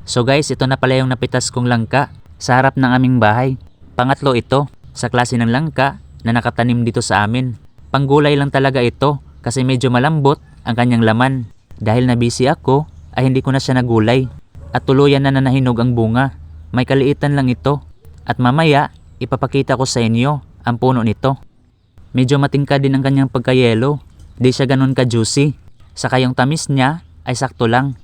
So guys, ito na pala yung napitas kong langka sa harap ng aming bahay. Pangatlo ito sa klase ng langka na nakatanim dito sa amin. Panggulay lang talaga ito kasi medyo malambot ang kanyang laman. Dahil na busy ako ay hindi ko na siya nagulay at tuluyan na nahinog ang bunga. May kaliitan lang ito at mamaya ipapakita ko sa inyo ang puno nito. Medyo matingkad din ang kanyang pagka-yellow. Di siya ganun ka-juicy. Saka yung tamis niya ay sakto lang.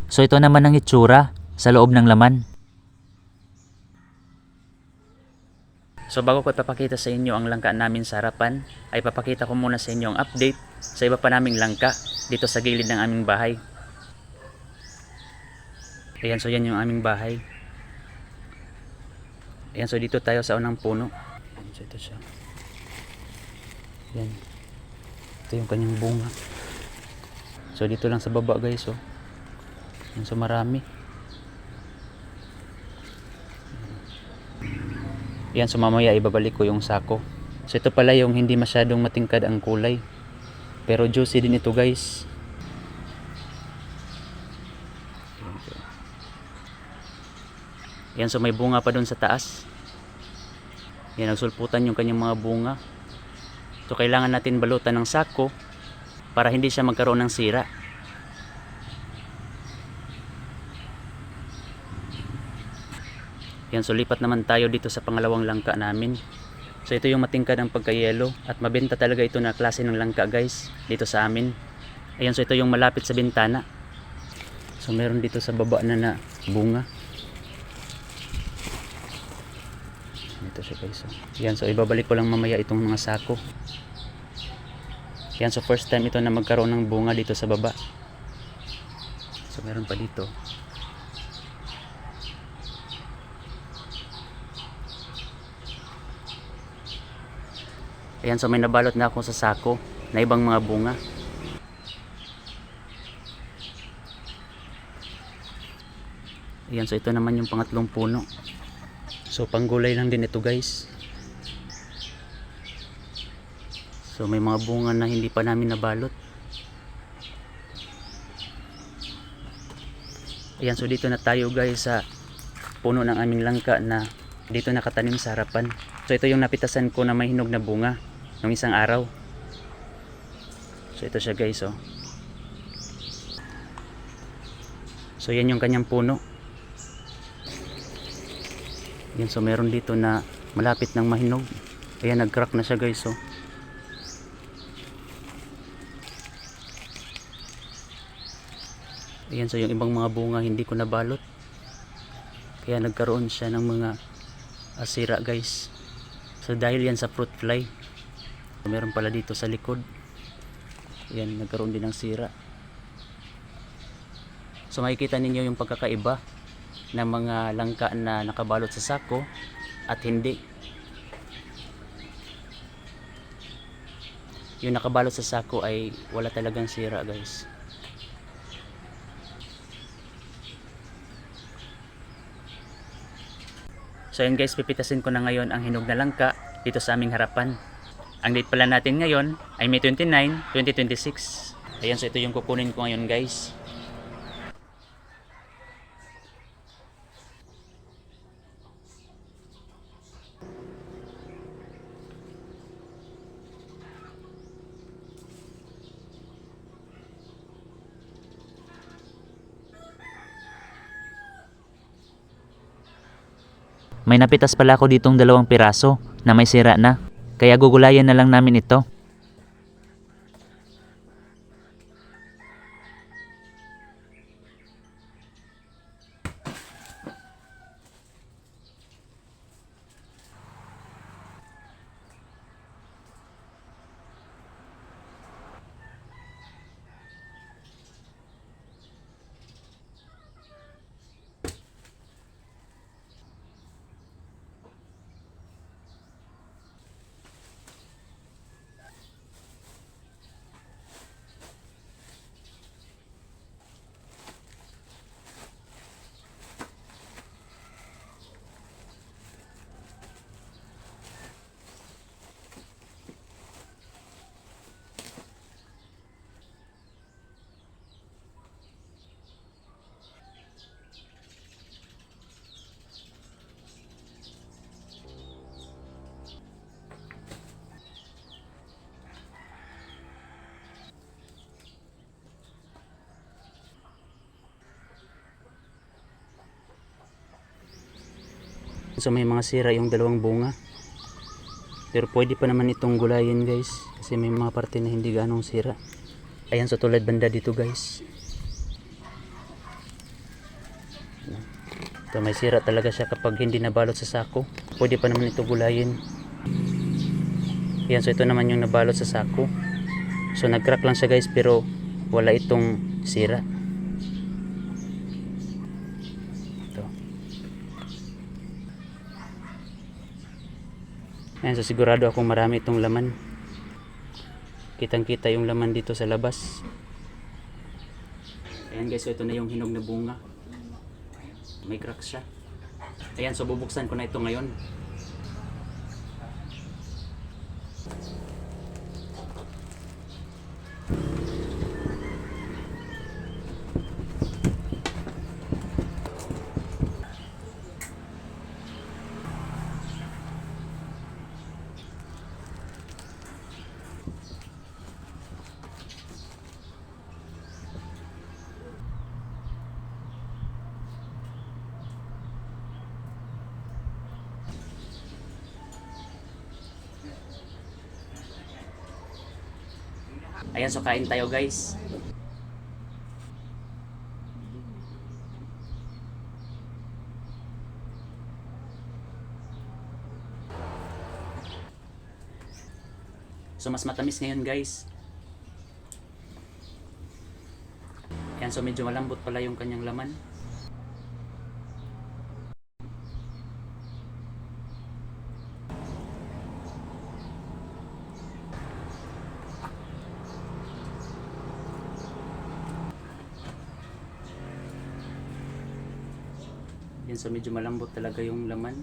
So ito naman ang itsura sa loob ng laman. So bago ko ipapakita sa inyo ang langka namin sa harapan, ay papakita ko muna sa inyo ang update sa iba pa naming langka dito sa gilid ng aming bahay. Ayan, so yan yung aming bahay. Ayan, so dito tayo sa unang puno. Ayan, so ito siya. Ayan. Ito yung kanyang bunga. So dito lang sa baba guys, oh. Ayan, so marami. Yan, so mamaya ibabalik ko yung sako. So ito pala yung hindi masyadong matingkad ang kulay. Pero juicy din ito guys. Yan, so may bunga pa dun sa taas. Yan, nagsulputan yung kanyang mga bunga. So kailangan natin balutan ng sako para hindi siya magkaroon ng sira. Yan, so lipat naman tayo dito sa pangalawang langka namin. So ito yung matingkad ang pagka-yellow at mabenta talaga ito na klase ng langka guys dito sa amin. Ayan, so ito yung malapit sa bintana. So meron dito sa baba na bunga. Ito siya guys. Yan, so ibabalik ko lang mamaya itong mga sako. Yan, so first time ito na magkaroon ng bunga dito sa baba. So meron pa dito. Ayan, so may nabalot na ako sa sako na ibang mga bunga. Ayan, so ito naman yung pangatlong puno. So panggulay lang din ito guys. So may mga bunga na hindi pa namin nabalot. Ayan, so dito na tayo guys sa puno ng aming langka na dito nakatanim sa harapan. So ito yung napitasan ko na may hinog na bunga ng isang araw. So ito siya guys, oh. So yan yung kanyang puno. Yan, so meron dito na malapit ng mahinog. Ayan, nag-crack na siya guys, oh. Ayan, so yung ibang mga bunga hindi ko nabalot. Kaya nagkaroon siya ng mga sira guys. So dahil yan sa fruit fly. So, meron pala dito sa likod. Ayan, nagkaroon din ng sira. So makikita ninyo yung pagkakaiba ng mga langka na nakabalot sa sako at hindi. Yung nakabalot sa sako ay wala talagang sira guys. So yun guys, pipitasin ko na ngayon ang hinog na langka dito sa aming harapan. Ang date pala natin ngayon ay May 29, 2026. Ayan, so ito yung kukunin ko ngayon guys. May napitas pala ako ditong 2 piraso na may sira na. Kaya gugulayan na lang namin ito. So may mga sira yung dalawang bunga. Pero pwede pa naman itong gulayin guys. Kasi may mga parte na hindi ganong sira. Ayan, so tulad banda dito guys. So may sira talaga siya kapag hindi nabalot sa sako. Pwede pa naman ito gulayin. Ayan, so ito naman yung nabalot sa sako. So nag-crack lang siya guys, pero wala itong sira. Ito. Ayan, so sigurado akong marami itong laman. Kitang kita yung laman dito sa labas. Ayan guys, so ito na yung hinog na bunga. May crack siya. Ayan, so bubuksan ko na ito ngayon. Ayan, so kain tayo guys. So mas matamis ngayon guys. Ayan, so medyo malambot pala yung kanyang laman. Yan, so medyo malambot talaga yung laman.